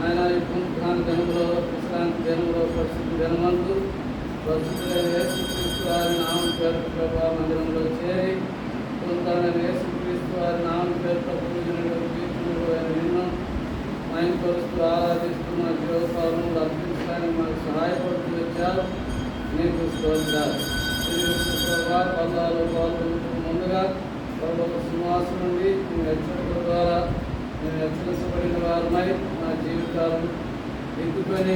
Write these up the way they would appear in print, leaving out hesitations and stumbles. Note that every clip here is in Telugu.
ఆయన ఈ పునరుత్థాన దినంలో విశ్రాంతి దినంలో పరిశుద్ధ దినమందు పరిశుద్ధులైన యేసుక్రీస్తు వారి నామం పేరు ప్రభావ మందిరంలో చేరి పునరుత్థాన యేసుక్రీస్తు వారి నామం పేరుతో పూజలు కీర్తనలు నిన్ను మహిమపరుస్తూ ఆరాధిస్తున్న జీవపాలను అర్పించడానికి మాకు సహాయపడుతూ వచ్చారు. నీకు స్తోత్రాలు. బంధాలు పాల్గొనడానికి ముందుగా పరలోక సింహాసనం నుండి మీ హెచ్చరికల ద్వారా మేము హెచ్చరించబడిన వారమై మా జీవితాలను ఎత్తుకొని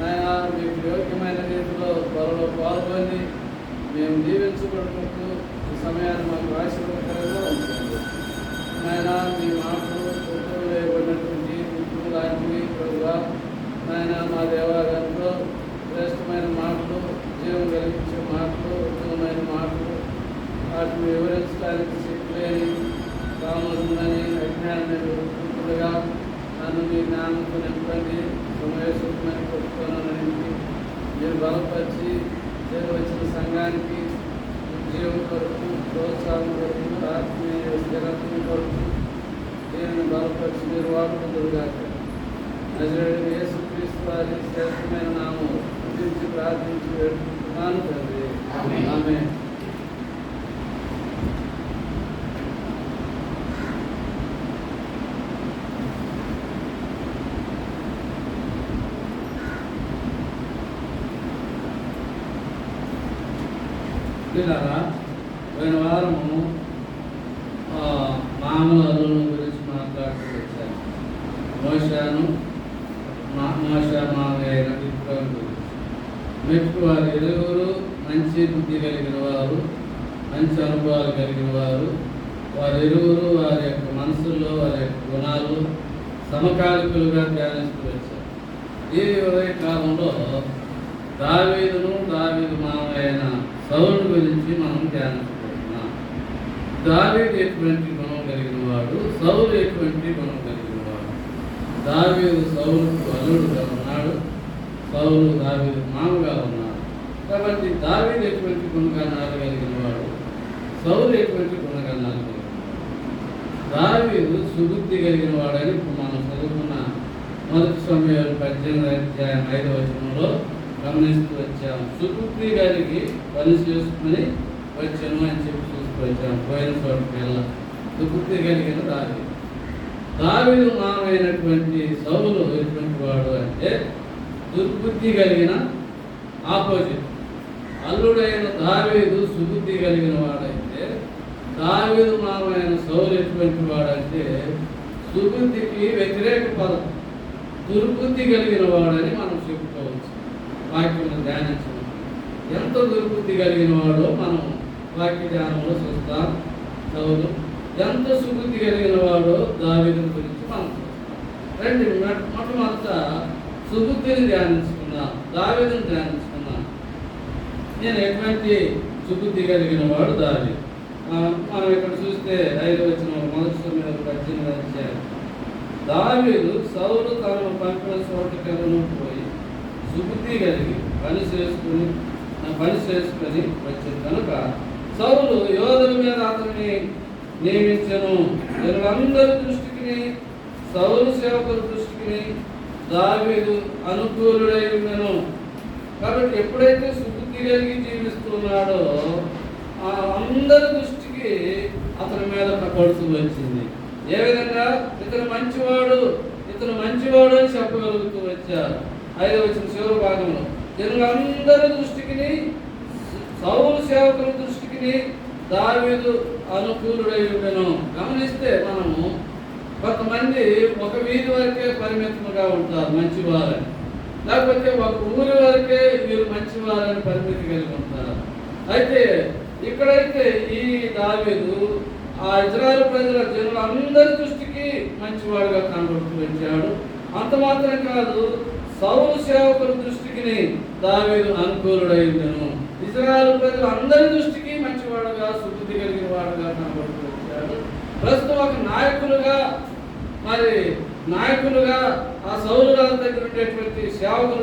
ఆయన మీకు యోగ్యమైన రీతిలో త్వరలో పాల్గొని మేము దీవించబడుకుంటూ ఈ సమయాన్ని మాకు ఆశీర్వదకరంగా ఉంటుంది. ఆయన మీ మాటలు ఫోటోలు వేయబడినటువంటి గుర్తులు లాంటివి ప్రభువా ఆయన మా దేవాలయంలో శ్రేష్టమైన మాటలు, జీవం కలిగించే మాటలు, ఉత్తమమైన మాటలు, వాటిని వివరించడానికి శక్తిలేని రాముందని అజ్ఞానమైన గుర్తులుగా నన్ను మీ జ్ఞానంతో నింపండి. సమయసుఖమైన కొట్టుకోనని మీరు బలపరిచి చేరవచ్చిన సంఘానికి జీవం కొరకు, ప్రోత్సాహం కొరకు, ఆత్మీయ స్థిరత్వం కొరకు దీనిని బలపరిచి మీరు వాడుకుంటుగాక. నజరేయుడైన యేసుక్రీస్తు వారి శ్రేష్టమైన నామం స్తుతించి ప్రార్థించి వేడుకుంటున్నాను తండ్రి. ఆమేన్. పోయిన వారము మామూలు అల్లుల గురించి మాట్లాడుతూ వచ్చాను. మోషా మామయ్య విప్లవం గురించి. మెట్టు వారు ఇరువురు మంచి బుద్ధి కలిగిన వారు, మంచి అనుభవాలు కలిగిన వారు. వారు ఇరువురు వారి యొక్క మనసుల్లో వారి యొక్క గుణాలు సమకాలికులుగా ధ్యానిస్తూ వచ్చారు. ఈ ఉదయ కాలంలో దావీదు మామయ్యన సౌలు గురించి మనం ధ్యానిస్తున్నాం. దావీదు ఎటువంటి గుణం కలిగిన వాడు, సౌలు ఎటువంటి గుణం కలిగిన వాడు. దావీదు సౌలుకు అల్లుడుగా ఉన్నాడు, సౌలు దావీదు మామగా ఉన్నాడు. కాబట్టి దావీదు ఎటువంటి గుణగణాలు కలిగిన వాడు, సౌలు ఎటువంటి గుణగణాలు కలిగిన వాడు. దావీదు సుబుద్ధి కలిగిన వాడని ఇప్పుడు మనం చదువుకున్న 1 సమూయేలు 18వ అధ్యాయం 5వ వచనంలో గమనిస్తూ వచ్చాము. సుబుద్ధి గారికి పని చేసుకుని వచ్చాను అని చెప్పి చూస్తూ వచ్చాము. పోయిన చోటుకెళ్ళ సుబుద్ధి కలిగిన దావీదు మామైనటువంటి సౌలు ఎటువంటి వాడు అంటే దుర్బుద్ధి కలిగిన ఆపోజిట్. అల్లుడైన దావీదు సుబుద్ధి కలిగిన వాడైతే దావీదు మామైన సౌలు ఎటువంటి వాడంటే సుబుద్ధికి వ్యతిరేక పదం, దుర్బుద్ధి కలిగిన వాడని మనం చెప్పుకోవచ్చు. వాక్యం ధ్యానించడం ఎంత దుర్బుద్ధి కలిగిన వాడో మనం వాక్య ధ్యానంలో చూస్తాం. సౌలు ఎంత సుబుద్ధి కలిగిన వాడో దావీదు గురించి మనం చూస్తాం. మొట్టమొదట సుబుద్ధిని ధ్యానించుకున్నాం, దావీదుని ధ్యానించుకున్నాం. నేను ఎటువంటి సుబుద్ధి కలిగిన వాడు దావీదు. మనం ఇక్కడ చూస్తే 5వ వచనం 1 సమూయేలు 18వ అధ్యాయం. దావీదు సౌలు తనను పంపిన చోటుకెళ్ళను పోయి సుబుద్ధి కలిగి పని చేసుకుని వచ్చింది కనుక సౌలు యోధుల మీద అతన్ని నియమించను. జనులందరి దృష్టికి, సౌలు సేవకుల దృష్టికి దావీదు అనుకూలుడై ఉండెను. కాబట్టి ఎప్పుడైతే సుబుద్ధి కలిగి జీవిస్తున్నాడో అందరి దృష్టికి అతని మీద పడుతూ వచ్చింది. ఏ విధంగా ఇతను మంచివాడు అని చెప్పగలుగుతూ వచ్చారు. 5వ వచనం చివరి భాగంలో జనులందరి దృష్టికి, సౌలు సేవకుల దృష్టికి దావీదు అనుకూలుడై ఉండెను. గమనిస్తే మనము కొంతమంది ఒక వీధి వరకే పరిమితముగా ఉంటారు మంచివారని, లేకపోతే ఒక ఊరి వరకే వీరు మంచివారని పరిమితి కలిగి ఉంటారు. అయితే ఇక్కడైతే ఈ దావీదు ఆ ఇజ్రాయేలు ప్రజల జనులందరి దృష్టికి మంచివాడుగా కనబడుతూ వచ్చాడు. అంత మాత్రం కాదు, సౌలు సేవకుల దృష్టికి దావీదు అనుకూలుడై ఉండెను. ఇజ్రాయేలు ప్రజలు అందరి దృష్టికి మంచివాడుగా, సుబుద్ధి కలిగిన వాడుగా కనబడుతూ వచ్చాడు. ప్రస్తుతం ఒక నాయకులుగా ఆ సౌలు రాజు దగ్గర ఉండేటువంటి సేవకుల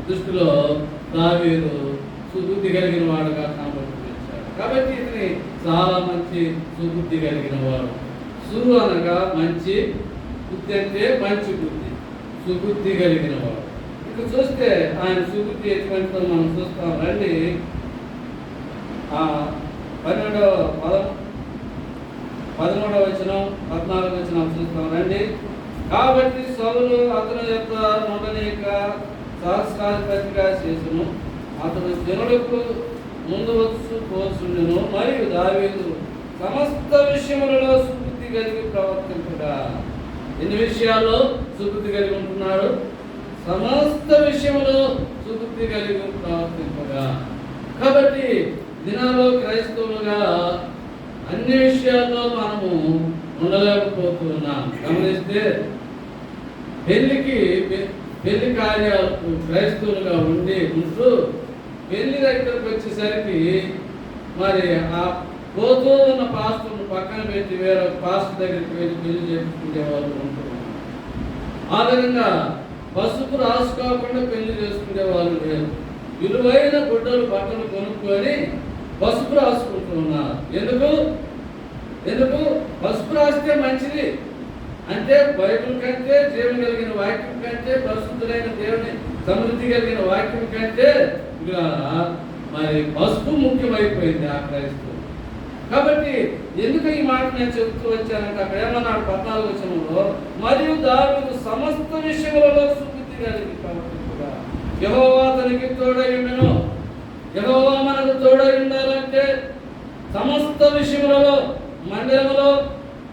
దృష్టిలో దావీదు సుబుద్ధి కలిగిన వాడుగా కనబడుతూ వచ్చాడు. కాబట్టి ఇతని చాలా మంచి సుబుద్ధి కలిగిన వాడు. సురు అనగా మంచి, బుద్ధి అంటే మంచి బుద్ధి, సుబుద్ధి కలిగిన వాడు. ఇక్కడ చూస్తే ఆయన సుబుద్ధి ఎటువంటిదో మనం చూస్తాం. రండి 13వ వచనం 14వ వచనం చూస్తాం రండి. కాబట్టి సౌలు అతని యొక్క నుండనేక సహస్రాధిపతిగా చేసును, అతను జనులకు ముందు వచ్చు పోచుండును, మరియు దావీదు సమస్త విషయములలో సుబుద్ధి కలిగి ప్రవర్తింపగా. ఎన్ని విషయాల్లో సుబుద్ధి కలిగి ఉంటున్నాడు? సమస్త విషయంలో సుబుద్ధి కలిగి ప్రవర్తింపగా. కాబట్టి దినాల్లో క్రైస్తవులుగా అన్ని విషయాల్లో మనము ఉండలేకపోతున్నాం. గమనిస్తే పెళ్లి కార్యాలకు క్రైస్తవులుగా ఉంటూ పెళ్లి దగ్గరకు వచ్చేసరికి మరి ఆ పోతూ ఉన్న పాస్టర్ను పక్కన పెట్టి వేరే పాస్టర్ దగ్గరికి వెళ్ళి పెళ్లి చేసుకునే వాళ్ళు ఉంటున్నారు. ఆ విధంగా పసుపు రాసుకోకుండా పెళ్లి చేసుకునే వాళ్ళు లేరు. విలువైన గుడ్డలు బట్టలు కొనుక్కొని పసుపు రాసుకుంటున్నారు. ఎందుకు పసుపు రాస్తే మంచిది అంటే బైబిల్ కంటే, జీవం కలిగిన వాక్యం కంటే, పరిశుద్ధులైన దేవుని సమృద్ధి కలిగిన వాక్యం కంటే మరి పసుపు ముఖ్యమైపోయింది ఆ క్రైస్తవులు. కాబట్టి ఎందుకు ఈ మాట నేను చెబుతూ వచ్చానంటే అక్కడ ఏమన్నాడు 14వ వచనంలో, మరియు దావీదు సమస్త విషయములలో సుబుద్ధి కలిగి ప్రవర్తింపగా. యెహోవా అతనికి తోడై ఉండెను. యెహోవా మనకు తోడై ఉండాలంటే సమస్త విషయములలో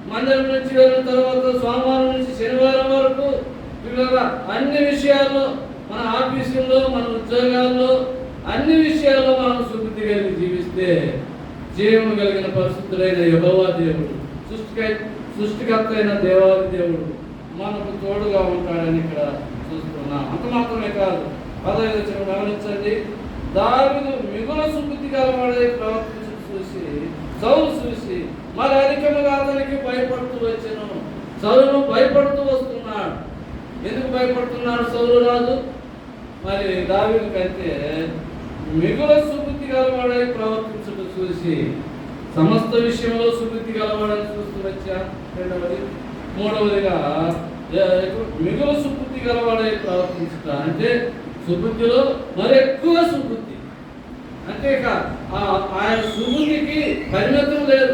మందిరం నుంచి వెళ్ళిన తర్వాత సోమవారం నుంచి శనివారం వరకు అన్ని విషయాల్లో, మన ఆఫీసుల్లో, మన ఉద్యోగాల్లో, అన్ని విషయాల్లో మనం సుబుద్ధి కలిగి జీవిస్తే జీవము కలిగిన పరిశుద్ధులైన యెహోవా దేవుడు, సృష్టికర్త అయిన దేవాది దేవుడు మనకు తోడుగా ఉంటాడని ఇక్కడ చూస్తున్నాం. అంత మాత్రమే కాదు, 15వ వచనం గమనించండి. దావీదు మిగుల సుబుద్ధి గలవాడై ప్రవర్తించడం చూసి సౌలు చూసి మరి అధికముగా అతనికి భయపడుతూ వచ్చెను. సౌలు భయపడుతూ వస్తున్నాడు. ఎందుకు భయపడుతున్నాడు సౌలు రాజు? మరి దావీదు కంటే మిగుల సుబుద్ధి గలవాడై ప్రవర్తించడం చూసి సమస్త విషయంలో సుబుద్ధి గలవాడని చూస్తూ వచ్చా. రెండవది, మూడవదిగా మిగుల సుబుద్ధి గలవాడై ప్రవర్తించుట అంటే సుబుద్ధిలో మరి ఎక్కువ సుబుద్ధి. అంటే ఇక ఆయన సుబుద్ధికి పరిమితం లేదు,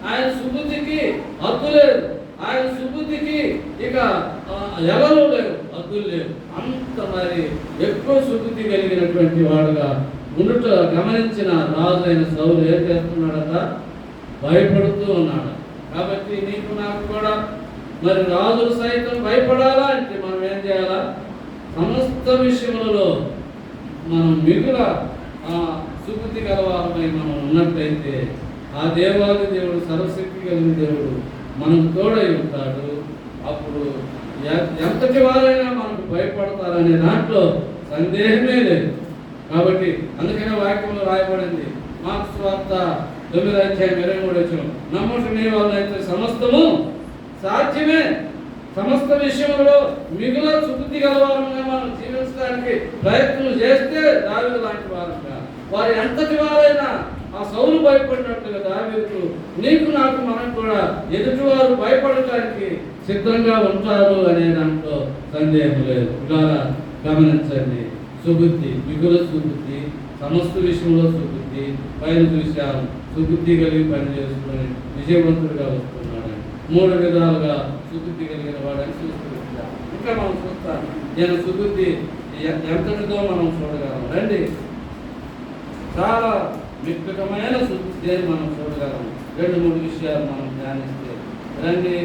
ఆయన సుబుద్ధికి హద్దు లేదు, ఆయన సుబుద్ధికి ఇక ఎవరు లేరు, హద్దులు లేవు. అంత మరి ఎక్కువ సుబుద్ధి కలిగినటువంటి వాడుగా ఉండుట గమనించిన రాజు అయిన సౌలు ఏం చేస్తున్నాడట? భయపడుతూ ఉన్నాడు. కాబట్టి నీకు నాకు కూడా మరి రాజులు సైతం భయపడాలా అంటే మనం ఏం చేయాలా? సమస్త విషయములలో మనం మిగుల సుబుద్ధి గలవారమై మనం ఉన్నట్లయితే ఆ దేవాది దేవుడు, సర్వశక్తి కలిగిన దేవుడు మనకు తోడై ఉంటాడు. అప్పుడు ఎంతటి వారైనా మనకు భయపడతారనే దాంట్లో సందేహమే లేదు. కాబట్టి అందుకనే వాక్యంలో రాయబడింది, మార్క్స్ వార్త 9:23 నమ్ముకునే వాళ్ళైతే సమస్తము సాధ్యమే. సమస్త విషయంలో మిగుల సుబుద్ధి గలవారంగా మనం జీవించడానికి ప్రయత్నం చేస్తే దావీదు లాంటి వారంగా, వారు ఎంతటి వారైనా ఆ సౌలు భయపడినట్టుగా దావీదు నీకు నాకు మనం కూడా ఎదుటివారు భయపడటానికి సిద్ధంగా ఉంటారు అనే దాంట్లో సందేహం లేదు. ఇలా గమనించండి, సుబుద్ధి, మిగుల సుబుద్ధి, సమస్త విషయంలో సుబుద్ధి, పైన చూశాము సుబుద్ధి కలిగి పనిచేసుకుని విజయవంతుడిగా వస్తున్నాడు. 3 విధాలుగా సుబుద్ధి కలిగిన వాడని చూస్తున్నాం. ఇంకా మనం చూస్తాం నేను సుబుద్ధి ఎంతటిదో మనం చూడగలం. రండి, చాలా వికృతమైన సుబుద్ధి అని మనం చూడగలం. 2-3 విషయాలు మనం ధ్యానిస్తే రండి.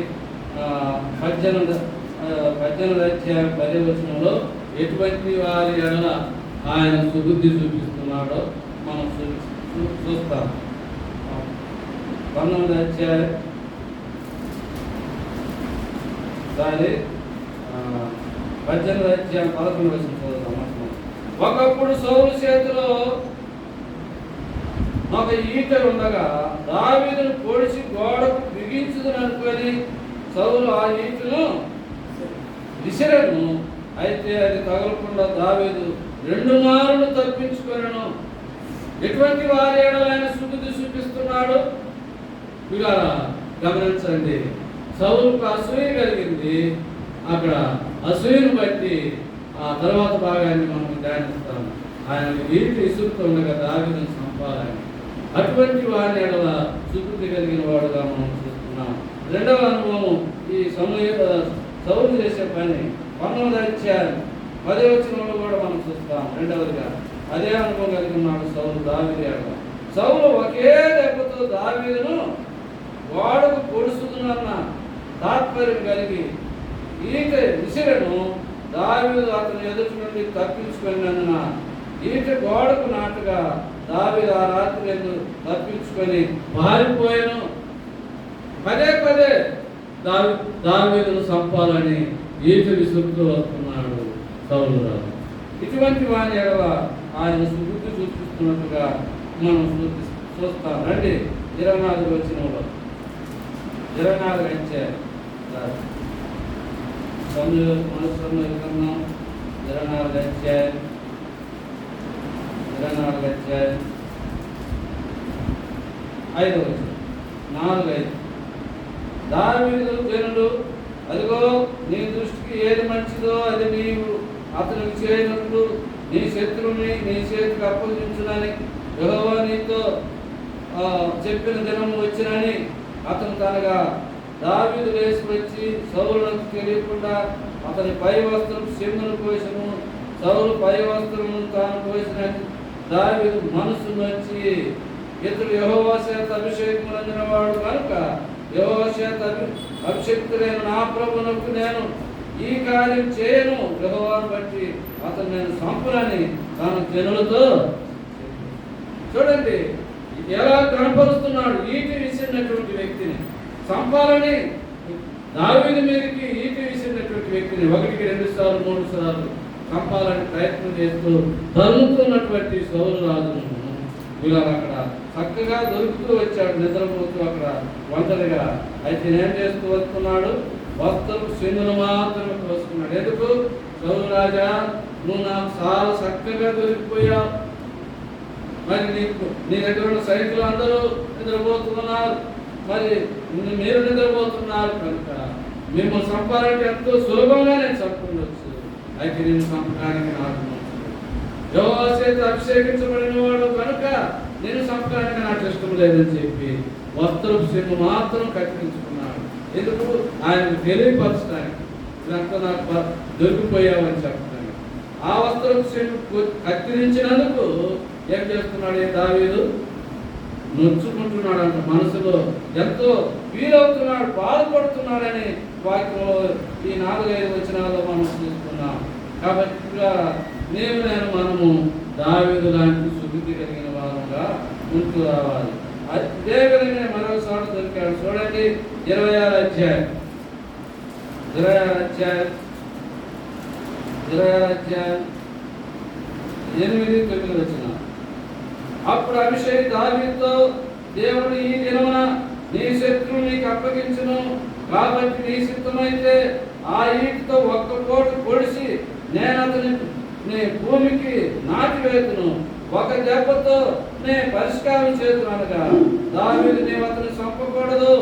18వ అధ్యాయం 10వ వచనంలో ఎటువంటి వారి ఎడల ఆయన సుబుద్ధి చూపిస్తున్నాడో మనం చూస్తాం. 19వ అధ్యాయం 18వ అధ్యాయం 11వ వచనం చదువుతాం. ఒకప్పుడు సౌలు చేతిలో ఒక ఈట ఉండగా దావీదును పొడిచి గోడకు బిగించుదని అనుకొని సౌలు ఆ ఈటను విసిరను. అయితే అది తగలకుండా దావీదు 2 మారులు తప్పించుకొనెను. ఎటువంటి వారి ఎడల ఆయన సుబుద్ధి చూపిస్తున్నాడు? ఇలా గమనించండి. సౌలుకు అసూయ కలిగింది. అక్కడ అసూయను బట్టి ఆ తర్వాత భాగాన్ని మనం ధ్యానిస్తాము. ఆయన వీటి ఇసురుతో ఉండగా దావీదును చంపాలని, అటువంటి వారిని ఎడల సుకృతి కలిగిన వాడుగా మనం చూస్తున్నాం. రెండవ అనుభవం ఈ సౌలు చేసే పని 19వ అధ్యాయం 10వ వచనంలో కూడా మనం చూస్తాం. రెండవదిగా అదే అనుభవం కలిగి ఉన్నాడు సౌలు దావీదు ఎడల. సౌలు ఒకే దెబ్బతో దావీదును వాడుకు పొడుస్తుందన్న తాత్పర్యం కలిగి ఈట విసిరను దావీదు అతని ఎదుటి నుండి తప్పించుకున్నందున ఈట గోడకు నాటుగా దావీదు ఆ రాత్రి తప్పించుకొని పారిపోయాను. పదే పదే దావీదును చంపాలని ఈట విసురుతూ వస్తున్నాడు సౌలు రాజు. ఇటువంటి వాని ఎడల ఆయన సుబుద్ధి చూపిస్తున్నట్టుగా మనం చూస్తాం. రండి 24 వచనంలో 24 అధ్యాయం 24 అధ్యాయం 5వ వచనం 4:5 దావీదు జనులు అదిగో నీ దృష్టికి ఏది మంచిదో అది నీవు అతనికి చేయనట్లు నీ శత్రువుని నీ చేతికి అప్పగించునని యెహోవా నీతో చెప్పిన దినం వచ్చినని అతను తనగా దావీదు లేచి వచ్చి సౌలుకు తెలియకుండా అతని పై వస్త్రం సింహను కోసము సౌలు పై వస్త్రము తాను కోసినని దావీదు మనసు వచ్చి ఇతడు యెహోవా చేత అభిషేకమునందిన వాడు కనుక యెహోవా చేత అభిషేక్తులైన నా ప్రభువునకు నేను ఈ కార్యం చేయను, యెహోవాను బట్టి అతను నేను చంపునని తాను జనులతో. చూడండి ఎలా కనపరుస్తున్నాడు ఈటి విసిరినటువంటి వ్యక్తిని చంపాలని. దావీదు మీదకి ఈటి విసిరినటువంటి వ్యక్తిని 1కి 2 సార్లు 3 సార్లు చంపాలని ప్రయత్నం చేస్తూ తరుముతున్నటువంటి సౌలు రాజును ఇలా అక్కడ చక్కగా దొరుకుతూ వచ్చాడు, నిద్రపోతూ అక్కడ ఒంటరిగా. అయితే ఏం చేస్తూ వస్తున్నాడు? వస్త్రం సింగును మాత్రమే కోసుకున్నాడు. ఎందుకు? సౌలు రాజా, నువ్వు నాకు చాలా చక్కగా దొరికిపోయావు, మరి నీ దగ్గర ఉన్న సైనికులు అందరూ నిద్రపోతున్నారు, మరి మీరు నిద్రపోతున్నారు కనుక మిమ్మల్ని చంపాలంటే ఎంతో సులభంగా నేను చంపుకోవచ్చు. అయితే నేను చంపడానికి నాకు యెహోవా చేత అభిషేకించబడిన వాడు కనుక నేను చంపడానికి నాకు ఇష్టం లేదని చెప్పి వస్త్రపు సింగు మాత్రం కత్తిరించుకున్నాడు. ఎందుకు? ఆయనకు తెలియపరచడానికి, ఇదంతా నాకు దొరికిపోయావని చెప్పడానికి. ఆ వస్త్రపు సింగు కత్తిరించినందుకు ఏం చేస్తున్నాడు దావీదు? నొచ్చుకుంటున్నాడు అంట, మనసులో ఎంతో ఫీల్ అవుతున్నాడు, బాధపడుతున్నాడని వాక్యంలో ఈ 4-5 వచనాల్లో మనం చూస్తున్నాం. కాబట్టి మనము దావీదు లాంటి సుబుద్ధి కలిగిన వారంగా ఉంటూ రావాలి. అదే విధంగా మరోసారి దొరికాడు. చూడండి 26వ అధ్యాయం 8-9 వచనం. అప్పుడు అభిషేక్ దావీదుతో, దేవుడు ఈ దినమున నీ శత్రువు నీకు అప్పగించును, కాబట్టి నీ సిద్ధమైతే ఆ ఈటితో ఒక్క పోటు పొడిచి నేను అతని నీ భూమికి నాటివేతును, ఒక దెబ్బతో నే పరిష్కారం చేతునగా దావీదు నీవు అతను చంపకూడదు,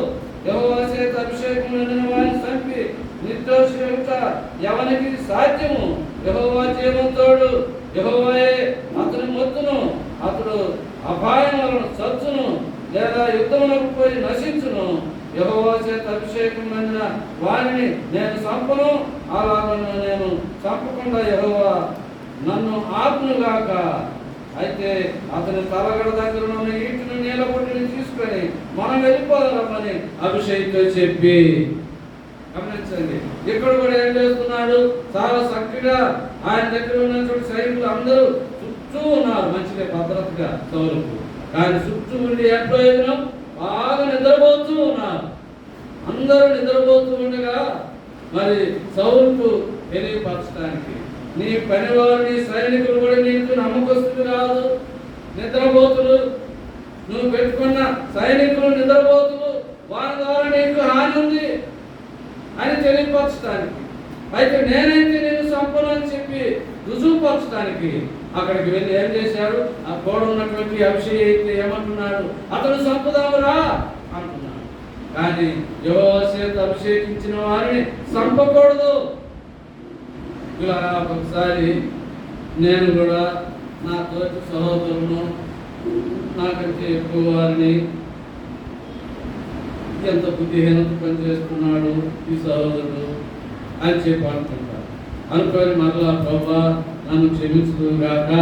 యెహోవా చేత అభిషేకం పొందిన వారిని చంపి నిర్దోషి ఎవరికి సాధ్యము? యెహోవా జీవంతోడు, యెహోవాయే అతని మొత్తును, అతడు అపాయం వలన చచ్చును లేదా యుద్ధమునకు పోయి నశించును. యెహోవా చేత అభిషేకం పొందిన వారిని నేను చంపను, అలాగను నేను చంపకుండా యెహోవా నన్ను ఆపునుగాక. అయితే అతని తలగడ దగ్గర ఉన్న ఈటిని నీలబొట్టిని తీసుకొని మనం వెళ్ళిపోదామని అభిషేక్తో చెప్పి. గమనించండి, ఇక్కడ కూడా ఏం చేస్తున్నాడు? చాలా చక్కగా ఆయన దగ్గర ఉన్నటువంటి సైనికులు అందరూ చుట్టూ ఉన్నారు, మంచిగా భద్రతగా సౌలుకు. కానీ చుట్టూ ఉండి ఏ ప్రయోజనం? బాగా నిద్రపోతూ ఉన్నారు. అందరూ నిద్రపోతూ ఉండగా మరి సౌలుకు తెలియపరచడానికి నీ పనివారు నీ సైనికులు కూడా నీకు నమ్మకస్తులు కాదు, నిద్రపోతులు. నువ్వు పెట్టుకున్న సైనికులు నిద్రపోతులు, వారి ద్వారా నీకు హాని ఉంది అని తెలియపరచడానికి. అయితే నేనైతే నేను చంపను అని చెప్పి రుజువుపరచడానికి అక్కడికి వెళ్ళి ఏం చేశాడు? ఆ గోడ ఉన్నటువంటి అభిషేక్ అయితే ఏమంటున్నాడు? అతను చంపుదామురా అంటున్నాడు. కానీ యెహోవా చేత అభిషేకించిన వారిని చంపకూడదు. ఇలా ఒకసారి నేను కూడా నా తోటి సహోదరులను నాకంటే ఎక్కువ వారిని ఎంత బుద్ధిహీనత పనిచేస్తున్నాడు ఈ సహోదరుడు అని చెప్పి అనుకుంటాను. అనుకొని మరలా ప్రభువా నన్ను క్షమించుగాక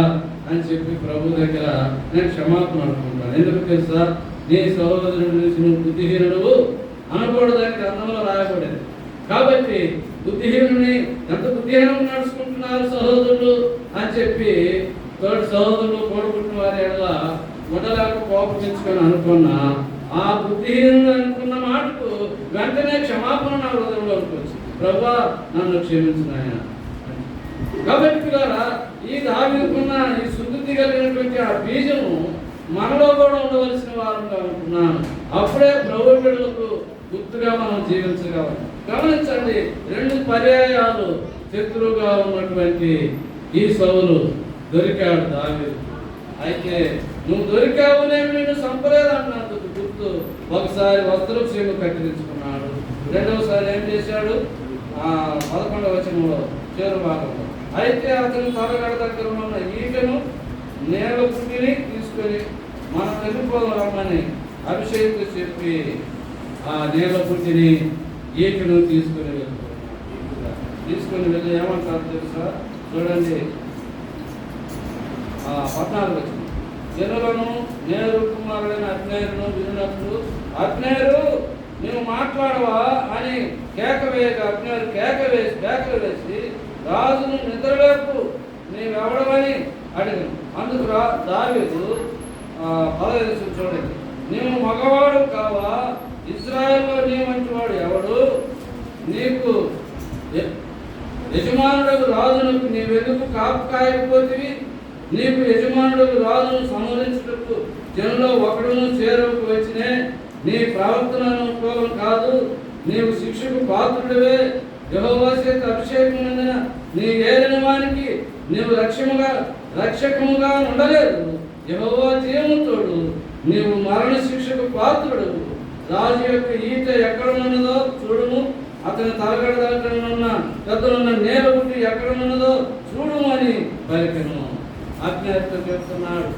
అని చెప్పి ప్రభు దగ్గర నేను క్షమాపణ అనుకుంటాను. ఎందుకు తెలుసా, నీ సహోదరుడి నుంచి నువ్వు బుద్ధిహీనుడు అనకూడదని గ్రంథంలో రాయబడింది. కాబట్టి బుద్ధిహీనుని ఎంత బుద్ధిహీనంగా నడుచుకుంటున్నారు సహోదరులు అని చెప్పి తోటి సహోదరులు కోరుకుంటున్న వారి ఎడల ఉండలేక కోపగించుకొని అనుకున్నా ఆ బుద్ధిహీనుడు అనుకున్న మాటకు వెంటనే క్షమాపణ నా హృదయంలో అనుకోవచ్చు. ప్రభువా నన్ను క్షమించు నాయన. కాబట్టి పిల్లరా, ఈ దావీదుకున్న ఈ శుద్ధి కలిగినటువంటి ఆ బీజము మనలో కూడా ఉండవలసిన వారంగా ఉంటున్నాను. అప్పుడే ప్రభు బిడ్డలకు గుర్తుగా మనం జీవించగలం. గమనించండి, 2 పర్యాయాలు శత్రువుగా ఉన్నటువంటి ఈ సౌలు దొరికాడు దావీదు. అయితే నువ్వు దొరికావునేమి నిన్ను చంపలేదన్నందుకు గుర్తు ఒకసారి వస్త్రక్షేమ కత్తిరించుకున్నాడు. రెండవసారి ఏం చేశాడు? 11వ వచనంలో చివరి భాగంలో, అయితే అతను తలగడ దగ్గర ఉన్న ఈటను నేల పుట్టిని తీసుకొని మన వెళ్ళిపోదామని అభిషేక్ చెప్పి ఆ నేల పుట్టిని ఈటను తీసుకొని వెళ్ళి ఏమంటారు తెలుసా? చూడండి, 14 వచ్చింది. జనులను నేరు కుమారుడైన అబ్నేరును విన్నప్పుడు, అబ్నేరు నువ్వు మాట్లాడవా అని కేకలు వేసి రాజును నిద్రలేపు, నీవెవడవని అడిగాను. అందుకు దావీదు 15 చూడండి, నీవు మగవాడు కావా? ఇశ్రాయేలులో నీ వంటి వాడు ఎవడు? నీకు యజమానుడు రాజునకు నీవెందుకు కాపు కాయకపోతివి? నీకు యజమానుడు రాజును సంహరించుటకు జనంలో ఒకడును చేరువకు వచ్చినే. నీ ప్రవర్తన అనుకూలం కాదు, నీవు శిక్షకు పాత్రుడివే. యెహోవా చేత అభిషేకం పొందిన నీ ఏలిన వానికి నీవు రక్షకముగా ఉండలేదు. యెహోవా జీవముతోడు నీవు మరణ శిక్షకు పాత్రుడు. రాజు యొక్క ఈట ఎక్కడనున్నదో చూడుము, అతని తలగడ దగ్గరనున్న పెద్దలున్న నేల పుట్టి ఎక్కడనున్నదో చూడుము అని పలికెను. అబ్నేరుతో చెప్తున్నాడు.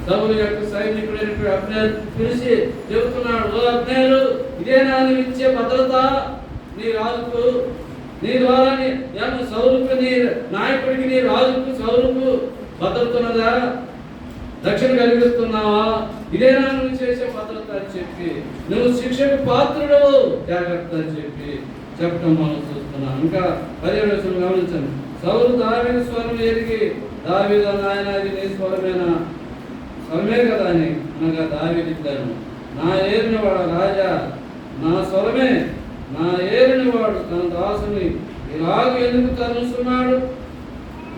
సౌలు యొక్క సైనికుడైనటువంటి అబ్నేరు పిలిచి చెబుతున్నాడు, ఓ అబ్నేరు, ఇదేనా నువ్వు ఇచ్చే భద్రత నీ రాజుకు? నీ ద్వారా సౌలుకు, నీ నాయకుడికి, నీ రాజుకు, సౌలుకు భద్రత ఉన్నదా? రక్షణ కలిగిస్తున్నావా? ఇదేనా నువ్వు చేసే భద్రత అని చెప్పి, నువ్వు శిక్షకు పాత్రుడు, జాగ్రత్త అని చెప్పి చెప్పడం మనం చూస్తున్నాం. ఇంకా 17వ వచనం గమనించండి. సౌలు దావీదు స్వరం ఎరిగి, దావీదు నాయన ఇది నీ స్వరమే కదా అని అనగా దావీదు ఇద్దాను, నా ఏలినవాడు రాజా, నా స్వరమే, నా ఏలినవాడు తన దాసుని ఇలాగ ఎందుకు తరుస్తున్నాడు?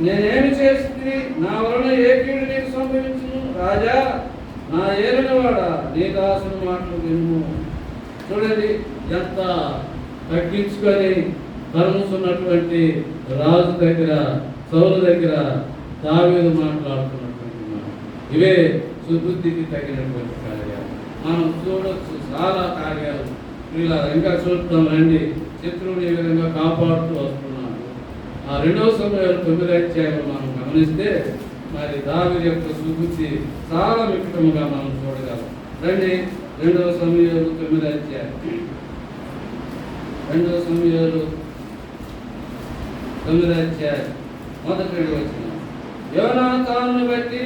నేనేమి చేస్తుంది? నా వలన ఏ కీడు నీకు సంభవించును? రాజా, నా ఏలినవాడా, నీ దాసుని మాటలు విను. చూడండి, ఎంత తగ్గించుకొని తరుముతున్నటువంటి రాజు దగ్గర, సౌలు దగ్గర దావీదు మాట్లాడుతున్నటువంటి మాట. ఇవే సుబుద్ధికి తగినటువంటి కార్యాలు. మనం చూడొచ్చు చాలా కార్యాలు. ఇలా ఇంకా చూస్తాం రండి. శత్రువుని ఏ విధంగా కాపాడుతూ వస్తున్నాడు. 2వ సమూయేలు 9వ అధ్యాయంలో మనం గమనిస్తే మరి దావీదు యొక్క సుబుద్ధి చాలా మిక్కటముగా మనం చూడగలం. రండి, 2వ సమూయేలు 9వ అధ్యాయం. 2వ సమూయేలు 9వ అధ్యాయం మొదటి 2వ వచనం. యోనాతానును బట్టి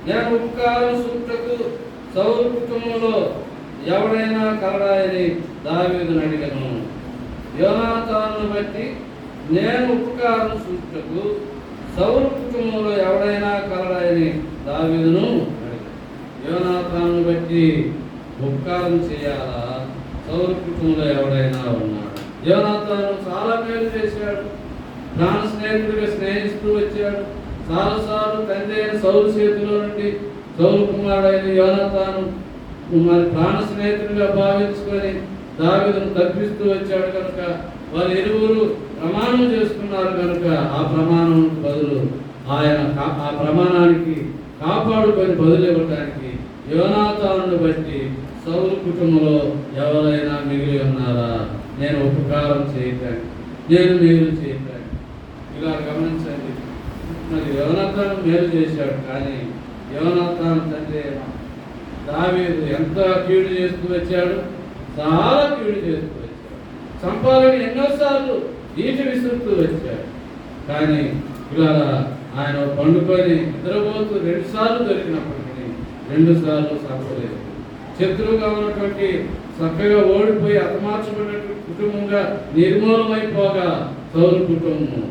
నేను ఉపకారం చూపుటకు సౌలు కుటుంబంలో ఎవడైనా కలరాయని దావీదును అడిగను. యోనాతానును బట్టి నేను ఉపకారం చూపుటకు సౌలు కుటుంబంలో ఎవడైనా కలరాయని దావీదును అడిగాను. యోనాతానును బట్టి ఉపకారం చేయాలా? సౌలు కుటుంబంలో ఎవడైనా ఉన్నాడు. యోనాతాను చాలా మేలు చేశాడు. ప్రాణ స్నేహితుడిగా స్నేహిస్తూ వచ్చాడు. చాలాసార్లు తండ్రి అయిన సౌలు చేతిలో నుండి సౌలు కుమారుడైన యోనాతాను మరి ప్రాణ స్నేహితుడిగా భావించుకొని దావీదును తప్పిస్తూ వచ్చాడు కనుక వారు ఇరువురు ప్రమాణం చేసుకున్నారు కనుక ఆ ప్రమాణం బదులు ఆయన ఆ ప్రమాణానికి కాపాడుకొని బదులు ఇవ్వటానికి యోనాతానును బట్టి సౌలు కుటుంబంలో ఎవరైనా మిగిలి ఉన్నారా? నేను ఉపకారం చేయటానికి, నేను మేలు చేయటానికి. ఇలా గమనించండి. మరి యోనాతాను మేలు చేశాడు, కానీ యోనాతాను తండ్రి దావీదు ఎంత కీడు చేస్తూ వచ్చాడు, చాలా కీడు చేస్తూ వచ్చాడు. చంపాలని ఎన్నోసార్లు ఈటి విసురుతూ వచ్చాడు. కానీ ఇలా ఆయన పండుకొని నిద్రపోతూ 2 సార్లు దొరికినప్పటికీ 2 సార్లు చంపలేదు. శత్రువుగా ఉన్నటువంటి చక్కగా ఓడిపోయి హతమార్చబడినటువంటి కుటుంబంగా నిర్మూలమైపోగా సౌలు కుటుంబం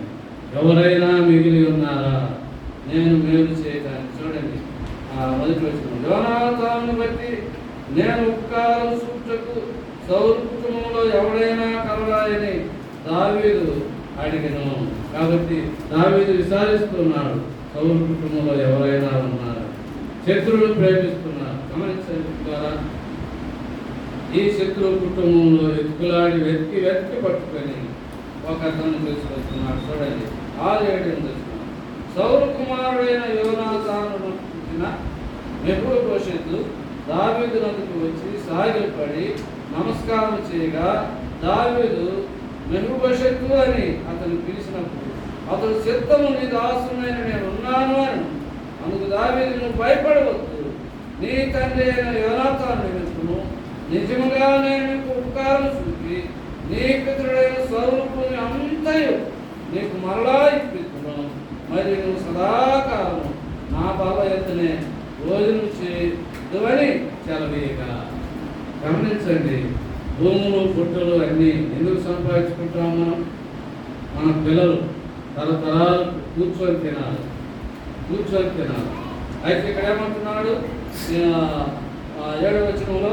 ఎవరైనా మిగిలి ఉన్నారా? నేను మేలు చేయటానికి. చూడండి మొదటి వచనం, యోనాతానును బట్టి నేను ఉపకారం చూపుటకు సౌలు కుటుంబంలో ఎవరైనా కలరాయని దావీదు అడిగను. కాబట్టి దావీదు విచారిస్తున్నాడు, సౌలు కుటుంబంలో ఎవరైనా ఉన్నారు? శత్రువులు ప్రేమిస్తున్నారు. గమనించండి ద్వారా ఈ శత్రువు కుటుంబంలో వెతుకులాడి వెతికి పట్టుకొని ఒక అతను తీసుకొస్తున్నాడు. చూడండి 6-7 చూస్తున్నాడు. సౌలు కుమారుడైన యోనాతానును పుట్టిన మెఫీబోషెతు దావీదు నదుకు వచ్చి సాగిలపడి నమస్కారం చేయగా దావీదు మెఫీబోషెతు అని అతను పిలిచినప్పుడు అతడు చిత్తము నీ దాసునైన నేను ఉన్నాను అని. అందుకు దావీదు, నువ్వు భయపడవద్దు, నీ తండ్రి అయిన యోనాతాను నిమిత్తము నిజముగా నేను నీకు ఉపకారం చూపి నీ పితరుడైన సౌలుకు అంతయు నీకు మరలా ఇప్పిస్తును. మరి నువ్వు సదాకాలం నా బాబ ఎత్తునే భోజనం చేయని చెలవేయగా. గమనించండి, భూములు పుట్టలు అన్నీ ఎందుకు సంపాదించుకుంటాం మనం? మన పిల్లలు తరతరాలు కూర్చొని తినాలి. అయితే ఇక్కడ ఏమంటున్నాడు 7వ వచనంలో,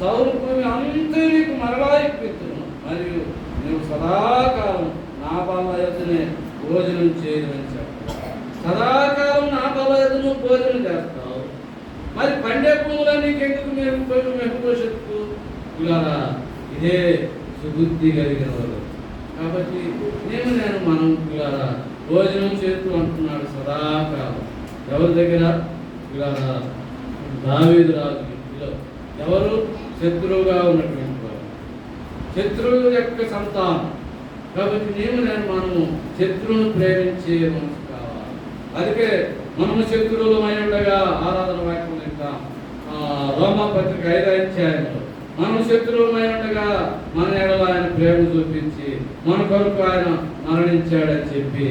సౌలుకు అంతా నీకు మరలా ఇప్పిస్తును, మరియు నువ్వు సదాకాలం నా బాబా ఎత్తునే భోజనం చేయదని చెప్పాడు. సదాకాలం నా బాబా ఎత్తును భోజనం చేస్తావు, మరి పండే భూముల నీకెందుకు మెఫీబోషెతు? ఇలా ఇదే సుబుద్ధి కలిగిన వారు. కాబట్టి నేను మనం ఇలా భోజనం చేస్తూ అంటున్నాడు సదాకాలం. ఎవరి దగ్గర? ఇలా దావీదు రాజు ఇంటిలో. ఎవరు? శత్రువుగా ఉన్నటువంటి వారు, శత్రువు యొక్క సంతానం. కాబట్టి మనము శత్రువును ప్రేమించే మనసు కావాలి. అందుకే మనము శత్రువులమై ఉండగా ఆరాధన వాక్యం వింటాం. రోమాపత్రిక 5వ అధ్యాయంలో మనం శత్రువులమై ఉండగా మన ఎడల ఆయన ప్రేమ చూపించి మన కొరకు ఆయన మరణించాడని చెప్పి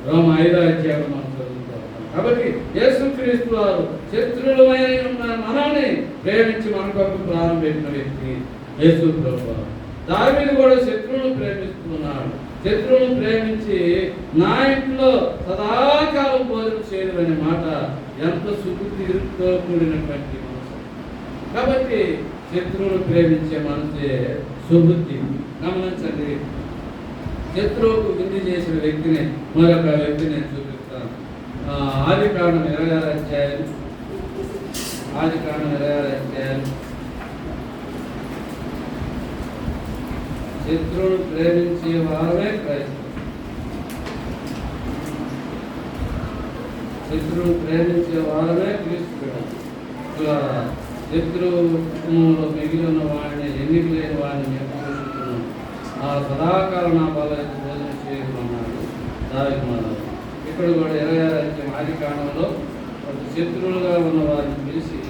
రోమ 5వ అధ్యాయంలో మనం చదువుతాం. కాబట్టి యేసుక్రీస్తు వారు శత్రువులమై ఉన్న మనల్ని ప్రేమించి మన కొరకు ప్రాణం పెట్టిన వ్యక్తి యేసు ప్రభువు. దావీదు కూడా శత్రువును ప్రేమిస్తున్నాడు. శత్రువును ప్రేమించి నా ఇంట్లో సదాకాలం భోజనం చేయడం అనే మాట ఎంత సుబుద్ధితో కూడినటువంటి మనసు. కాబట్టి శత్రువును ప్రేమించే మనసే సుబుద్ధి. గమనించండి, శత్రువుకు విందు చేసిన వ్యక్తిని మరొక వ్యక్తిని నేను చూపిస్తాను. ఆదికాండం 26వ అధ్యాయం. శత్రువును ప్రేమించే వారమే క్రైస్తవులు. శత్రువును ప్రేమించే వారమే క్రీస్తుడు. శత్రువు కుటుంబంలో మిగిలి ఉన్న వాడిని, ఎన్నిక లేని వాడిని మెప్పుకుంటున్నాం. ఆ సదాకాలం నా బలైన భోజనం చేయమన్నాడు దావీదు. ఇక్కడ కూడా 26వ అధ్యాయం ఆదికాండంలో శత్రువులుగా ఉన్న వారిని పిలిచి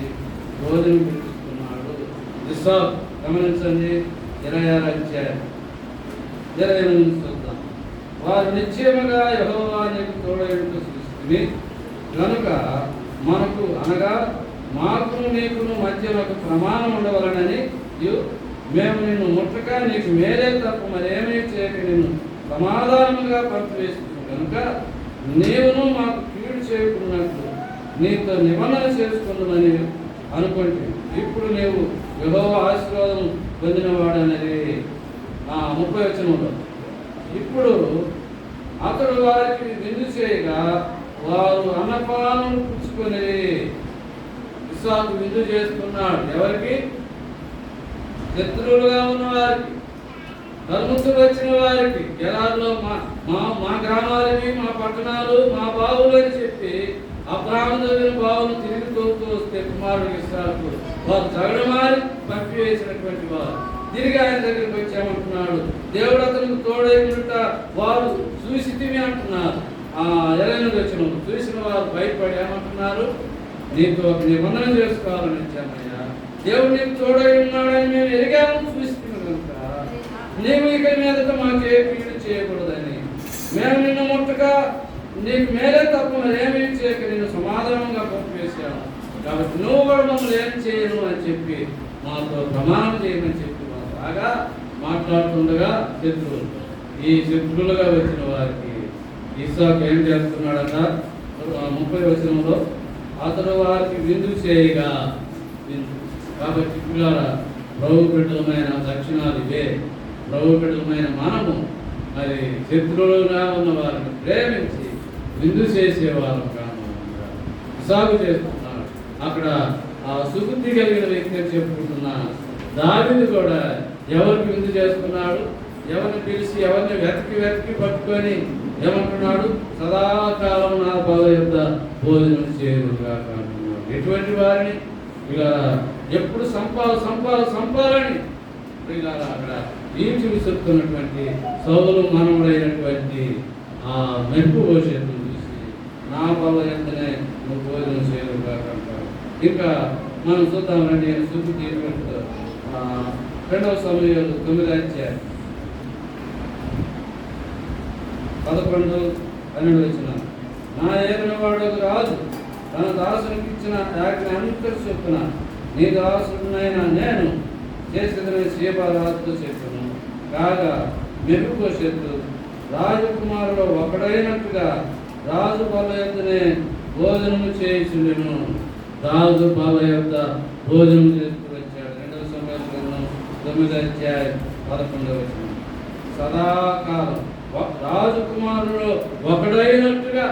భోజనం పెట్టిస్తున్నాడు. గమనించండి, 26వ అధ్యాయం 28 చూద్దాం. వారు నిశ్చయముగా యెహోవా నీకు తోడైనట్టు సృష్టిని కనుక మనకు అనగా మాకును నీకును మధ్య ఒక ప్రమాణం ఉండవలనని మేము నిన్ను ముట్టక నీకు మేలే తప్ప మరేమీ చేయక నిన్ను సమాధానముగా పంపివేస్తున్నాం కనుక నీవును మాకు కీడు చేయకున్నట్లు నీతో నిబంధన చేసుకుందామని అనుకుంటే ఇప్పుడు నీవు యెహోవా ఆశీర్వాదం పొందినవాడనేది 30వ వచనంలో. ఇప్పుడు అతడు వారికి విందు చేయగా వారు అన్నపానం పుచ్చుకొని ఇస్సాకు విందు చేస్తున్నాడు. ఎవరికి? శత్రువులుగా ఉన్న వారికి, తరుముతూ వచ్చిన వారికి. గెరాల్లో మా గ్రామాలవి, మా పట్టణాలు, మా బావులు అని చెప్పి అబ్రాహాము దగ్గర బావులు తిరిగి తోడుతూ వస్తే కుమారుడు ఇస్సాకు వారు జగడమారి పంపివేసినటువంటి వారు తిరిగి ఆయన దగ్గరికి వచ్చామంటున్నాడు. దేవుడు అతనికి తోడైనట వారు చూసితివి అంటున్నారు. 28 వచనం చూసిన వారు భయపడి ఏమంటున్నారు, నీతో ఒక నిబంధన చేసుకోవాలని వచ్చామయ్యా, దేవుడు నీకు తోడై ఉన్నాడని మేము ఎరిగాము చూస్తున్నాం కనుక నీవు ఇక మీదట మాకే కీడు చేయకూడదని మేము నిన్ను ముట్టగా నీకు మేలే తప్ప మరేమీ చేయక నిన్ను సమాధానంగా పంపివేశాము. కాబట్టి నువ్వు కూడా మమ్మల్ని ఏం చేయను అని చెప్పి మాతో ప్రమాణం చేయమని చెప్పి బాగా మాట్లాడుతుండగా ఈ శత్రువులుగా వచ్చిన వారికి ఇస్సాకు ఏం చేస్తున్నాడట 30 వచనంలో, అతడు వారికి విందు చేయగా కాబట్టి పిల్లల ప్రభు బిడ్డలమైన లక్షణాలు ఇవే. ప్రభు బిడ్డలమైన మనము మరి శత్రువులుగా ఉన్న వారిని ప్రేమించి విందు చేసేవారు కాను సాగు చేస్తున్నాడు. అక్కడ సుబుద్ధి కలిగిన వ్యక్తి అని చెప్పుకుంటున్నా దావీదు కూడా ఎవరికి విందు చేసుకున్నాడు, ఎవరిని పిలిచి ఎవరిని వెతికి పట్టుకొని ఏమంటున్నాడు, సదాకాలం నా బాధ యొక్క భోజనం చేయరుగా అంటున్నాడు. ఎటువంటి వారిని ఇలా ఎప్పుడు సంపాలని ఇలా అక్కడ ఈడ్చి విసురుతున్నటువంటి సౌలు మనవుడైనటువంటి ఆ మెరుపు భవిష్యత్తును చూసి నా బాధ ఎంతనే నువ్వు భోజనం చేయరుగా అంటాడు. ఇంకా మనం చూద్దామండి శుద్ధి తీరుకుంటూ 2వ సమూయేలు 9వ అధ్యాయం 11-12 వచనం. నా ఏలినవాడు రాజు తన దాసునికి ఇచ్చిన ఆజ్ఞ అంతటి చొప్పున నీ దాసుడినైనా నేను చేసేదని సేవ రాజుతో చెప్పాను. కాగా మెరుపుభవిష్యత్తు రాజకుమారుడు ఒకడైనట్టుగా రాజు బల యొద్దనే భోజనము చేయించుండెను. రాజు బల యొద్ద భోజనం చేస్తూ వచ్చాడు. 2వ సమూయేలు 9వ అధ్యాయం 11వ వచనం. సదాకాలం రాజకుమారుడు ఒకడైనట్టుగా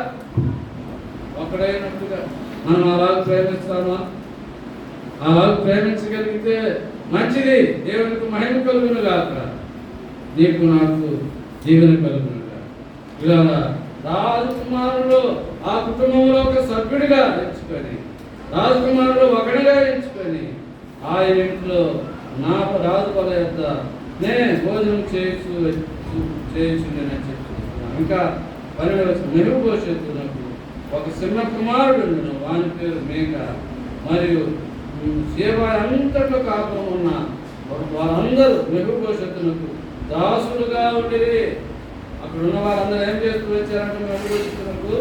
మనం అలాగ ప్రేమిస్తామా? అలాగ ప్రేమించగలిగితే మంచిది, దేవునికి మహిమ కలుగును గాక, నీకు నాకు జీవన కలుగును గాక. ఇలా రాజకుమారుడు ఆ కుటుంబంలో ఒక సభ్యుడిగా ఎంచుకొని, రాజకుమారుడు ఒకడిగా ఎంచుకొని ఆయన ఇంట్లో నా రాజు బల యొక్క నేను భోజనం చేయించుండని చెప్తున్నాను. ఇంకా 12వ వచనం. మెరుపుభవిష్యత్తునకు ఒక చిన్న కుమారుడు వాని పేరు మేక, మరియు సేవ అంతట్లో కాపురం ఉన్న వారందరూ మెరుపుభవిష్యత్తునకు దాసులుగా ఉండేది. అక్కడ ఉన్న వారందరూ ఏం చేస్తూ వచ్చారంటే మెరుపుభవిష్యత్తునకు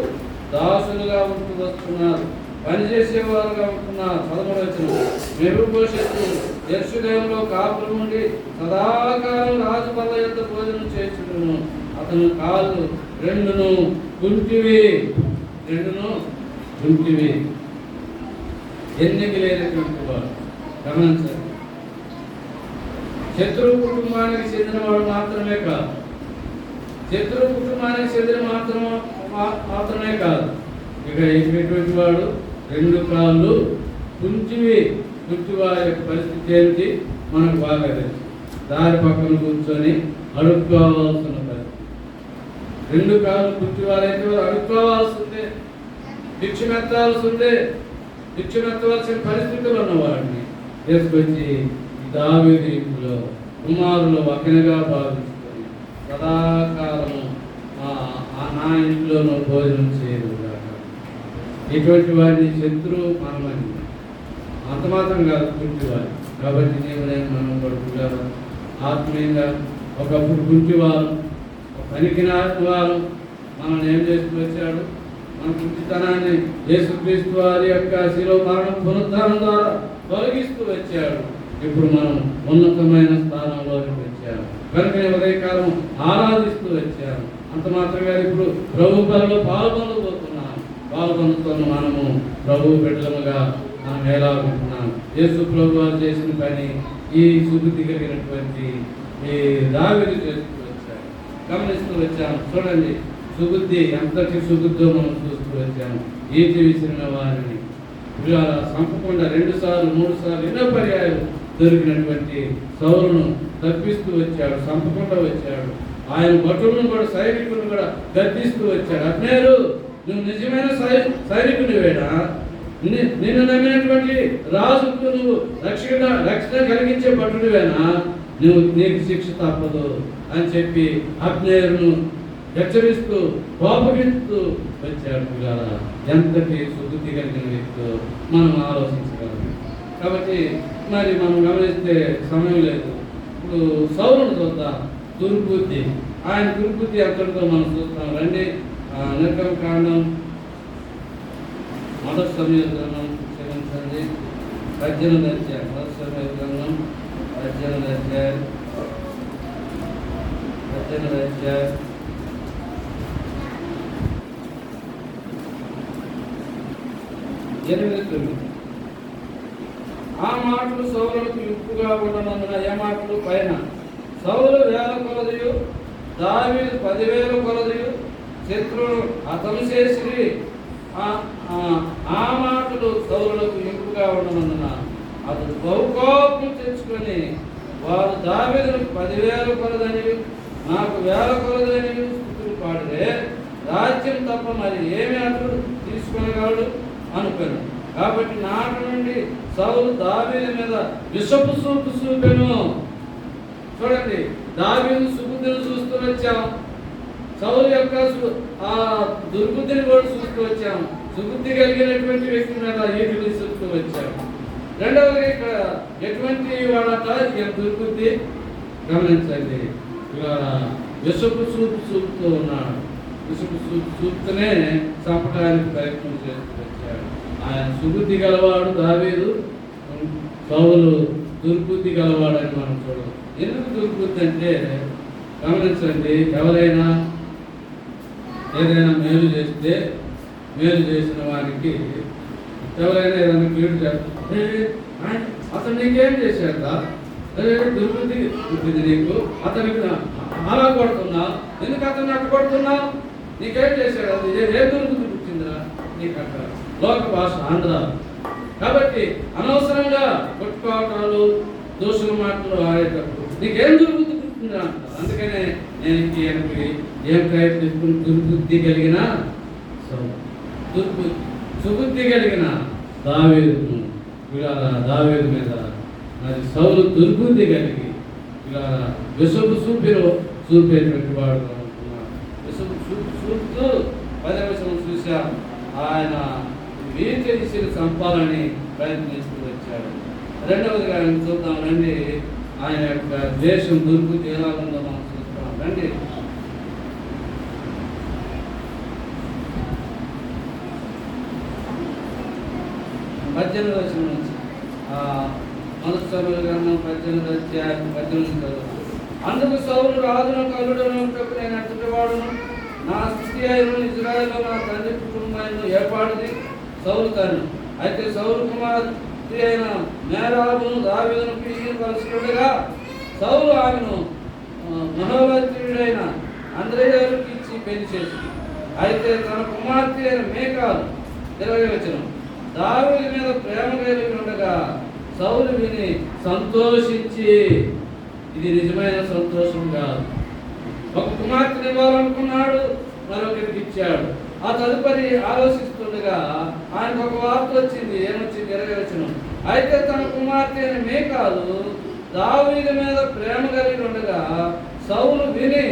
దాసులుగా ఉంటూ వస్తున్నారు, పనిచేసేవారుగా ఉంటున్నారు. 13వ వచనం. మెరుపుభవిష్యత్తు యెరూషలేములో కాపురం ఉండి సదాకాలం రాజు బల్ల యొద్ద భోజనం చేయుచుండును. అతను కాళ్ళు రెండును కుంటివి. ఎన్నిక లేనటువంటి వాడు. గమనించండి, శత్రువు కుటుంబానికి చెందినవాడు మాత్రమే కాదు, ఇక ఎటువంటి వాడు 2 కాళ్ళు కుంటివారి యొక్క పరిస్థితి ఏమిటి మనకు బాగా తెలుసు. దారి పక్కన కూర్చొని అడుక్కోవాల్సిన పరిస్థితి. 2 కాళ్ళు కుంటివారైతే వారు అడుక్కోవాల్సిందే, భిక్షమెత్తవలసిన పరిస్థితులు ఉన్నవాడిని తీసుకొచ్చి దావీదు ఇంట్లో కుమారులు ఒకనిగా భావించుకొని సదాకాలము నా ఇంట్లోనూ భోజనం చేయదు. ఇటువంటి వారిని శత్రువు మనమని అంత మాత్రం కాదు, కుంటివారు. కాబట్టి నేను మనం పడుకుంటారు ఆత్మీయంగా ఒకప్పుడు కుంటివారు, పనికిరాని వారు మనల్ని ఏం చేస్తూ వచ్చాడు, మన కుంటితనాన్ని యేసుక్రీస్తు వారి యొక్క శిలువ మరణం పునరుద్ధానం ద్వారా తొలగిస్తూ వచ్చాడు. ఇప్పుడు మనం ఉన్నతమైన స్థానంలోకి వచ్చాము కనుక ఉదయకాలం ఆరాధిస్తూ వచ్చాము. అంత మాత్రమే ఇప్పుడు ప్రభు బలలో పాల్గొనుతున్న మనము ప్రభు బిడ్డలుగా మనం ఎలా ఉంటున్నాం. యేసు ప్రభు వారు చేసిన పని ఈ సుబుద్ధి కలిగినటువంటి ఈ దావీదు చేస్తూ వచ్చారు, గమనిస్తూ వచ్చాము. చూడండి, సుబుద్ధి ఎంతటి సుబుద్ధో మనం చూస్తూ వచ్చాము. ఈటి విసిరిన వారిని సంపకుండా 2 సార్లు 3 సార్లు ఎన్నో పర్యాయాలు దొరికినటువంటి సౌలును తప్పిస్తూ వచ్చాడు, సంపకుండా వచ్చాడు. ఆయన భటులను కూడా సైనికులను కూడా గద్దిస్తూ వచ్చాడు. అబ్నేరు నువ్వు నిజమైన సైనికుడివేనా? నిన్ను నమ్మినటువంటి రాజుకు నువ్వు రక్షణ కలిగించే భటుడివేనా? నీకు శిక్ష తప్పదు అని చెప్పి అబ్నేరును హెచ్చరిస్తూ కోపగిస్తూ వచ్చాడు కదా. ఎంతటి సుబుద్ధి కలిగిన వ్యక్తి మనం ఆలోచించగలం. కాబట్టి మరి మనం గమనిస్తే సమయం లేదు. ఇప్పుడు సౌలును చూద్దాం. దుర్బుద్ధి, ఆయన దుర్బుద్ధి ఎక్కడితో మనం చూస్తాం. రండి, నిర్గమకాండం 1 సమూయేలు గ్రంథం, క్షమించండి, 18వ అధ్యాయం. 1 సమూయేలు గ్రంథం 18వ అధ్యాయం 8-9. ఆ మాటలు సౌలుకు ఇంపుగా ఉండనందున ఏ మాటలు పైన సౌలు 1000 కొలదియు దావీదు 10,000 కొలదియు శత్రువులు హతము చేసి ఆ మాటలు సౌలుకు ఇంపుగా ఉండనందున అతడు బహుకోపం తెచ్చుకొని వారు దావీదును 10,000 కొలదని నాకు 1000 కొలదని స్తుతులు పాడితే రాజ్యం తప్ప మరి ఏమి అతడు తీసుకొనగలడు అనుకోను. కాబట్టి నాటి నుండి సౌలు దావీదు మీద విషపు చూపు చూపెను. చూడండి, దావీదు సుబుద్ధిని చూస్తూ వచ్చాం, సౌలు యొక్క ఆ దుర్బుద్ధిని కూడా చూస్తూ వచ్చాం. సుబుద్ధి కలిగినటువంటి వ్యక్తి మీద ఈటులు చూస్తూ వచ్చాం. రెండవది ఇక్కడ ఎటువంటి వాడట దుర్బుద్ధి గమనించండి. విషపు చూపు చూపుతూ ఉన్నాడు. విషపు చూపు చూపుతూనే చంపడానికి ప్రయత్నం చేస్తూ వచ్చాడు. ఆయన సుబుద్ధి గలవాడు దావీదు, సౌలు దుర్బుద్ధి గలవాడని మనం చూడడం. ఎందుకు దుర్బుద్ధి అంటే గమనించండి, ఎవరైనా ఏదైనా మేలు చేస్తే మేలు చేసిన వారికి ఎవరైనా ఏదైనా కీడు చేస్తే అతను నీకేం చేశాడా? దుర్బుద్ధి పుట్టింది నీకు, అతనికి అలా కొడుతున్నావు, ఎందుకు అతన్ని అట్టు కొడుతున్నావు? నీకేం చేశాడు? అది ఏ దుర్బుద్ధి పుట్టిందిరా నీకు అక్కడ లోక భాష ఆంధ్ర. కాబట్టి అనవసరంగా కొట్టుకోవటాలు దోషుల మాటలు ఆడేటప్పుడు నీకేం దుర్బుద్ధి పుట్టిందిరా అంటారు. అందుకనే నేను ఏం ప్రయత్నిస్తున్న దుర్బుద్ధి కలిగిన సుబుద్ధి కలిగిన దావీదు మీద మరి సౌలు దుర్బుద్ధి కలిగి విసుగు చూపేటువంటి వాడు అనుకున్నాడు. విసుగు చూపుతూ 10వ వచనం చూశాం, ఆయన వీటిని చంపాలని ప్రయత్నిస్తూ వచ్చాడు. రెండవదిగా చూద్దాం రండి, ఆయన యొక్క ద్వేషం దుర్బుద్ధి ఎలా ఉందో మనం చూస్తాం. రండి, 18వ వచనం నుంచి 1 సమూయేలు గ్రంథం 18వ అధ్యాయం 18. అందుకు సౌలు రాజునకు అల్లుడను నేను అచ్చటి వాడును, నా స్థితి అయిన ఇజ్రాయేలు నా తండ్రి కుటుంబాన్ని ఏర్పాటుది సౌలు తను. అయితే సౌలు కుమార్తె అయిన మేరాబును దావీదును ప్రియపరుచుకుండగా సౌలు ఆమెను మహోవతుడైన అంద్రెయాకి ఇచ్చి పెళ్లి చేసింది. అయితే తన కుమార్తె అయిన మీకాలు 20వ వచనం దావీదు మీద ప్రేమ కలిగి ఉండగా సౌలు విని సంతోషించి, ఇది నిజమైన సంతోషం కాదు, ఒక కుమార్తెని ఇవ్వాలనుకున్నాడు, మరొకరికి ఇచ్చాడు. ఆ తదుపరి ఆలోచిస్తుండగా ఆయనకు ఒక వార్త వచ్చింది. ఏమొచ్చింది? 20వ వచనం అయితే తన కుమార్తె అయిన మీకాలు దావీదు మీద ప్రేమ కలిగి ఉండగా సౌలు విని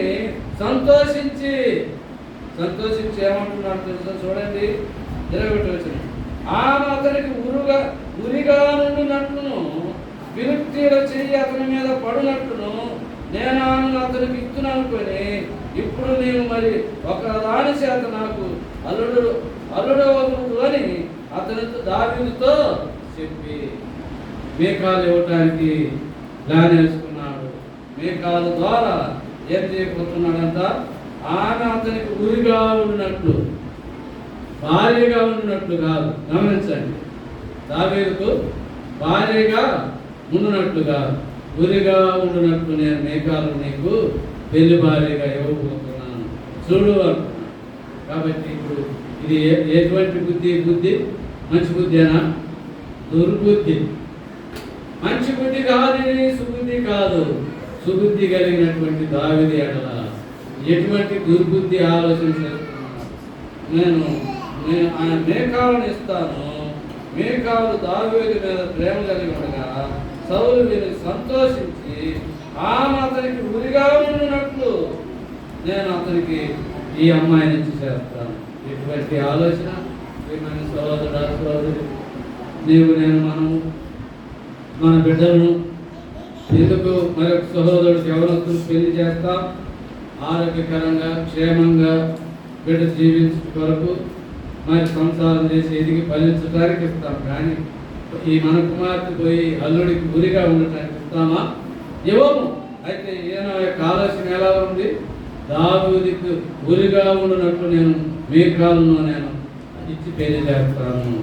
సంతోషించి ఏమంటున్నాడు తెలుసా? చూడండి, 21వ వచనం ఆమె అతనికి ఉరిగా నుండినట్లును విరుక్తిలో చెయ్యి అతని మీద పడినట్లును నేను ఆమెను అతనికి ఇచ్చును అనుకొని, ఇప్పుడు నేను మరి ఒక రాణి చేత నాకు అల్లుడు అని అతనితో దావీదుతో చెప్పి మీకాలు ఇవ్వటానికి ప్లాన్ వేసుకున్నాడు. మీకాలు ద్వారా ఏం చేయబోతున్నాడంట? ఆమె అతనికి ఉరిగా ఉండినట్లు, భార్యగా ఉండినట్లు కాదు. గమనించండి, దావీదుకు భార్యగా ఉండినట్లుగా ఉరిగా ఉండినట్లు నేను మీకాలు నీకు పెళ్లి భార్యగా ఇవ్వబోతున్నాను చూడు అంటున్నాను. కాబట్టి ఇప్పుడు ఇది ఎటువంటి బుద్ధి? మంచి బుద్ధేనా? దుర్బుద్ధి. మంచి బుద్ధి కాదు, ఇది సుబుద్ధి కాదు. సుబుద్ధి కలిగినటువంటి దావీదు ఎడల ఎటువంటి దుర్బుద్ధి ఆలోచన చేస్తున్నాడు. నేను ఆయన మేకాలను ఇస్తాను. మేకాలు దావీదు మీద ప్రేమ కలిగి ఉండగా సౌలు వీరిని సంతోషించి ఆమె అతనికి ఉరిగా ఉన్నట్లు నేను అతనికి ఈ అమ్మాయిని ఇచ్చి చేస్తాను. ఇటువంటి ఆలోచన సహోదరుడు, నీవు నేను మనము మన బిడ్డలను ఎందుకు మరొక సహోదరుడికి ఎవరొస్తూ పెళ్లి చేస్తాం? ఆరోగ్యకరంగా క్షేమంగా బిడ్డ జీవించడం కొరకు మరి సంసారం చేసి ఎదిగి ఫలించడానికి ఇస్తాం. కానీ ఈ మన కుమార్తె పోయి అల్లుడికి గురిగా ఉండటానికి ఇస్తామా? ఇవ్వము. అయితే ఈయన యొక్క ఆలోచన ఎలా ఉంది? దావీదుకు గురిగా ఉండినట్లు నేను మీకాలును నేను ఇచ్చి పెళ్లి చేస్తాను,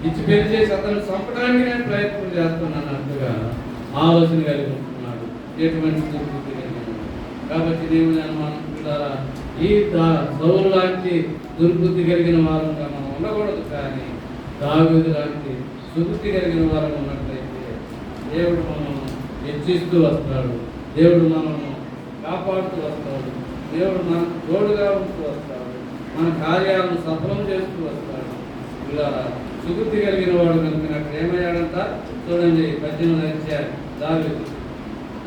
ఇచ్చి పెళ్లి చేసి అతను చంపడానికి నేను ప్రయత్నం చేస్తున్నాను అన్నట్టుగా ఆలోచన కలిగి ఉంటున్నాడు. ఎటువంటి దుర్బుద్ధి కలిగి. కాబట్టి నేను మనం ఈ సౌలు లాంటి దుర్బుద్ధి కలిగిన వారంగా మనం ఉండకూడదు. కానీ దావీదు లాంటి సుబుద్ధి కలిగిన వారం ఉన్నట్లయితే దేవుడు మనము హెచ్చిస్తూ వస్తాడు, దేవుడు మనము కాపాడుతూ వస్తాడు, దేవుడు మనకు తోడుగా ఉంటూ వస్తాడు, మన కార్యాలను సఫలం చేస్తూ వస్తాడు. ఇలా సుబుద్ధి కలిగిన వాడు కనుక నాకు ఏమయ్యాడంట చూడండి 18 అధ్యాయం దావీదు